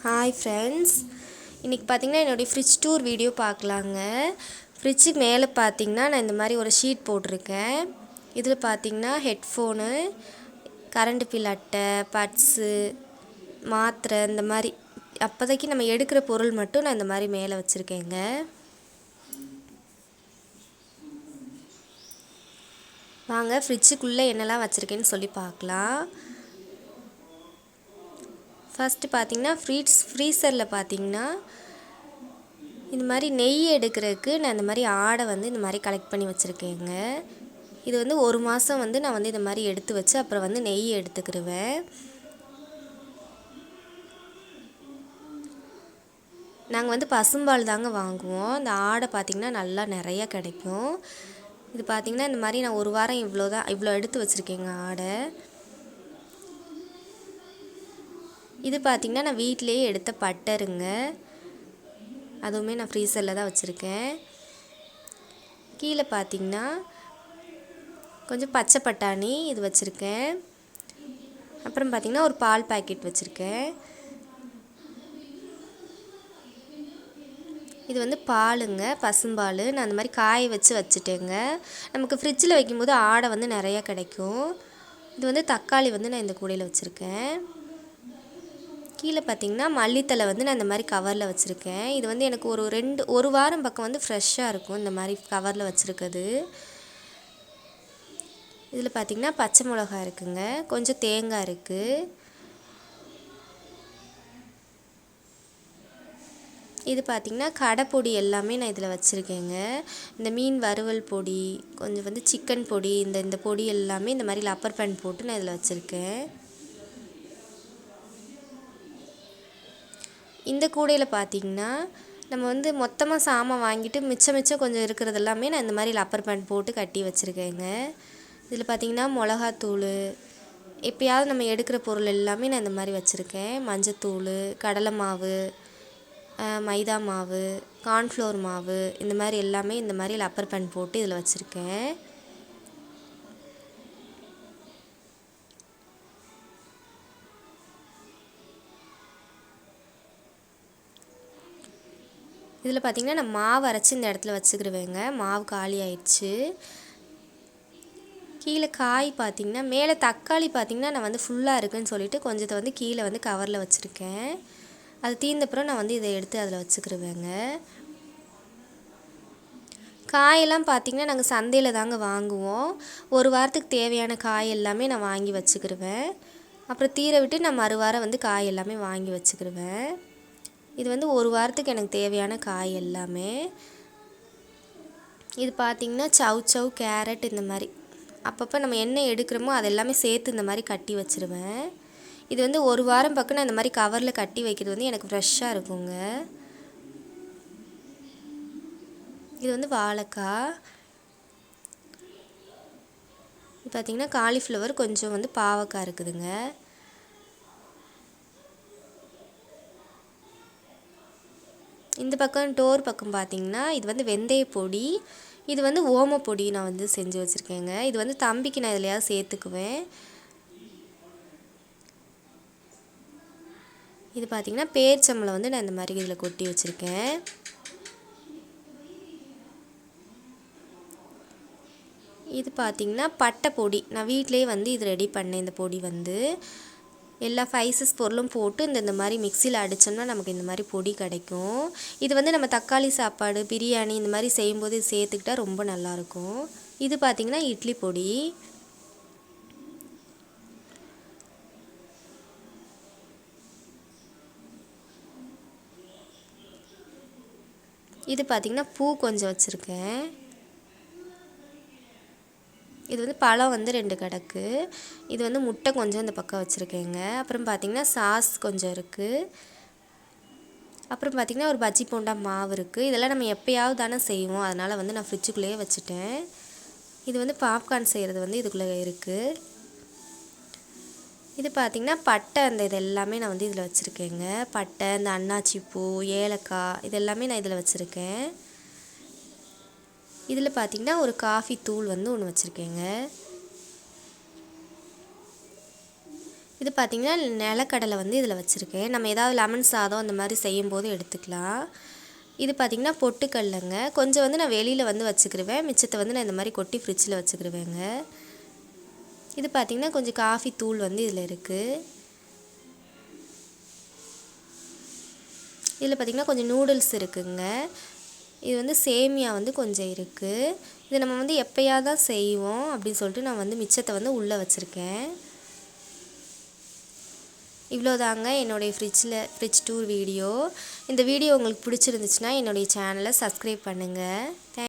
Hi friends, இன்றைக்கி பார்த்திங்கன்னா என்னுடைய ஃப்ரிட்ஜ் டூர் வீடியோ பார்க்கலாங்க. ஃப்ரிட்ஜுக்கு மேலே பார்த்திங்கன்னா நான் இந்த மாதிரி ஒரு ஷீட் போட்டிருக்கேன். இதில் பார்த்திங்கன்னா ஹெட்ஃபோனு, கரண்ட் பில் அட்டை, பட்ஸு, மாத்திரை, இந்த மாதிரி அப்போதைக்கு நம்ம எடுக்கிற பொருள் மட்டும் நான் இந்த மாதிரி மேலே வச்சுருக்கேங்க. வாங்க ஃப்ரிட்ஜுக்குள்ளே என்னெல்லாம் வச்சுருக்கேன்னு சொல்லி பார்க்கலாம். ஃபஸ்ட்டு பார்த்திங்கன்னா ஃப்ரீசரில் பார்த்திங்கன்னா இந்த மாதிரி நெய் எடுக்கிறதுக்கு நான் இந்த மாதிரி ஆடை இந்த மாதிரி கலெக்ட் பண்ணி வச்சுருக்கேங்க. இது 1 மாதம் நான் இந்த மாதிரி எடுத்து வச்சு அப்புறம் நெய் எடுத்துக்கிடுவேன். நாங்கள் பசும்பால் தாங்க வாங்குவோம். இந்த ஆடை பார்த்திங்கன்னா நல்லா நிறையா கிடைக்கும். இது பார்த்திங்கன்னா இந்த மாதிரி நான் 1 வாரம் இவ்வளோ எடுத்து வச்சுருக்கேங்க ஆடை. இது பார்த்திங்கன்னா நான் வீட்டிலேயே எடுத்த பட்டருங்க. அதுவுமே நான் ஃப்ரீசரில் தான் வச்சுருக்கேன். கீழே பார்த்திங்கன்னா கொஞ்சம் பச்சை பட்டாணி இது வச்சுருக்கேன். அப்புறம் பார்த்திங்கன்னா ஒரு பால் பாக்கெட் வச்சுருக்கேன். இது பாலுங்க, பசும்பால். நான் அந்த மாதிரி காய வச்சு வச்சுட்டேங்க. நமக்கு ஃப்ரிட்ஜில் வைக்கும்போது ஆடை நிறையா கிடைக்கும். இது தக்காளி நான் இந்த கூடையில் வச்சுருக்கேன். கீழே பார்த்திங்கன்னா மல்லித்தலை நான் இந்த மாதிரி கவரில் வச்சுருக்கேன். இது எனக்கு ஒரு வாரம் பக்கம் ஃப்ரெஷ்ஷாக இருக்கும் இந்த மாதிரி கவரில் வச்சுருக்குது. இதில் பார்த்திங்கன்னா பச்சை மிளகாய் இருக்குங்க, கொஞ்சம் தேங்காய் இருக்குது. இது பார்த்திங்கன்னா கடை பொடி எல்லாமே நான் இதில் வச்சுருக்கேங்க. இந்த மீன் வறுவல் பொடி, கொஞ்சம் சிக்கன் பொடி, இந்த பொடி எல்லாமே இந்த மாதிரி ரப்பர் பேண்ட் போட்டு நான் இதில் வச்சுருக்கேன். இந்த கூடையில் பார்த்திங்கன்னா நம்ம மொத்தமாக சாமான் வாங்கிட்டு மிச்சம் கொஞ்சம் இருக்கிறது எல்லாமே நான் இந்த மாதிரி ரப்பர் பேண்ட் போட்டு கட்டி வச்சுருக்கேங்க. இதில் பார்த்திங்கன்னா மிளகாத்தூள், எப்போயாவது நம்ம எடுக்கிற பொருள் எல்லாமே நான் இந்த மாதிரி வச்சுருக்கேன். மஞ்சத்தூள், கடலை மாவு, மைதா மாவு, கார்ன்ஃப்ளவர் மாவு, இந்த மாதிரி எல்லாமே இந்த மாதிரி ரப்பர் பேண்ட் போட்டு இதில் வச்சுருக்கேன். இதில் பார்த்திங்கன்னா நான் மாவு அரைச்சி இந்த இடத்துல வச்சுக்கிடுவேங்க. மாவு காலி ஆயிடுச்சு. கீழே காய் பார்த்திங்கன்னா மேலே தக்காளி பார்த்திங்கன்னா நான் ஃபுல்லாக இருக்குதுன்னு சொல்லிவிட்டு கொஞ்சத்தை கீழே கவரில் வச்சுருக்கேன். அது தீர்ந்தப்புறம் நான் இதை எடுத்து அதில் வச்சுக்கிடுவேங்க. காயெல்லாம் பார்த்திங்கன்னா நாங்கள் சந்தையில் தாங்க வாங்குவோம். 1 வாரத்துக்கு தேவையான காய் எல்லாமே நான் வாங்கி வச்சுக்கிடுவேன். அப்புறம் தீர விட்டு நான் மறுவாரம் காய் எல்லாமே வாங்கி வச்சுக்கிடுவேன். இது 1 வாரத்துக்கு எனக்கு தேவையான காய் எல்லாமே. இது பார்த்திங்கன்னா சவ் கேரட், இந்த மாதிரி அப்பப்போ நம்ம என்ன எடுக்கிறோமோ அது எல்லாமே சேர்த்து இந்த மாதிரி கட்டி வச்சுருவேன். இது 1 வாரம் பக்கம் நான் இந்த மாதிரி கவரில் கட்டி வைக்கிறது எனக்கு ஃப்ரெஷ்ஷாக இருக்குங்க. இது வாழைக்காய். இது பார்த்திங்கன்னா காலிஃப்ளவர், கொஞ்சம் பாவக்காய் இருக்குதுங்க. இந்த பக்கம் டோர் பக்கம் பார்த்திங்கன்னா இது வெந்தய பொடி, இது ஓமப்பொடி நான் செஞ்சு வச்சுருக்கேங்க. இது தம்பிக்கு நான் எதுலையாவது சேர்த்துக்குவேன். இது பார்த்திங்கன்னா பேரிச்சம்பழம் நான் இந்த மாதிரி இதில் கொட்டி வச்சுருக்கேன். இது பார்த்திங்கன்னா பட்டை பொடி. நான் வீட்டிலேயே இது ரெடி பண்ணேன். இந்த பொடி எல்லா ஸ்பைசஸ் பொருளும் போட்டு இந்த மாதிரி மிக்சியில் அடித்தோம்னா நமக்கு இந்த மாதிரி பொடி கிடைக்கும். இது நம்ம தக்காளி சாப்பாடு, பிரியாணி இந்த மாதிரி செய்யும்போது இது சேர்த்துக்கிட்டா ரொம்ப நல்லாயிருக்கும். இது பார்த்திங்கன்னா இட்லி பொடி. இது பார்த்திங்கன்னா பூ கொஞ்சம் வச்சுருக்கேன். இது பழம் 2 கிடக்கு. இது முட்டை கொஞ்சம் இந்த பக்கம் வச்சுருக்கேங்க. அப்புறம் பார்த்திங்கன்னா சாஸ் கொஞ்சம் இருக்குது. அப்புறம் பார்த்திங்கன்னா ஒரு பஜ்ஜி போண்டா மாவு இருக்குது. இதெல்லாம் நம்ம எப்போயாவது தானே செய்வோம், அதனால் நான் ஃப்ரிட்ஜுக்குள்ளேயே வச்சுட்டேன். இது பாப்கார்ன் செய்கிறது இதுக்குள்ளே இருக்குது. இது பார்த்திங்கன்னா பட்டை, இது எல்லாமே நான் இதில் வச்சுருக்கேங்க. பட்டை, இந்த அன்னாச்சி பூ, ஏலக்காய், இது எல்லாமே நான் இதில் வச்சுருக்கேன். இதில் பார்த்திங்கன்னா ஒரு காஃபி தூள் ஒன்று வச்சுருக்கேங்க. இது பார்த்திங்கன்னா நிலக்கடலை வந்து இதில் வச்சுருக்கேன். நம்ம ஏதாவது லெமன் சாதம் அந்த மாதிரி செய்யும்போது எடுத்துக்கலாம். இது பார்த்திங்கன்னா பொட்டுக்கடலைங்க. கொஞ்சம் வந்து நான் வெளியில் வந்து வச்சுக்கிருவேன். மிச்சத்தை வந்து நான் இந்த மாதிரி கொட்டி ஃப்ரிட்ஜில் வச்சுக்கிருவேங்க. இது பார்த்திங்கன்னா கொஞ்சம் காஃபி தூள் வந்து இதில் இருக்குது. இதில் பார்த்திங்கன்னா கொஞ்சம் நூடுல்ஸ் இருக்குதுங்க. இது வந்து சேமியா வந்து கொஞ்சம் இருக்குது. இது நம்ம வந்து எப்போயாவது தான் செய்வோம் அப்படின்னு சொல்லிட்டு நான் வந்து மிச்சத்தை வந்து உள்ளே வச்சுருக்கேன். இவ்வளோதாங்க என்னுடைய ஃப்ரிட்ஜ் டூர் வீடியோ. இந்த வீடியோ உங்களுக்கு பிடிச்சிருந்துச்சுன்னா என்னுடைய சேனலை சப்ஸ்கிரைப் பண்ணுங்கள்.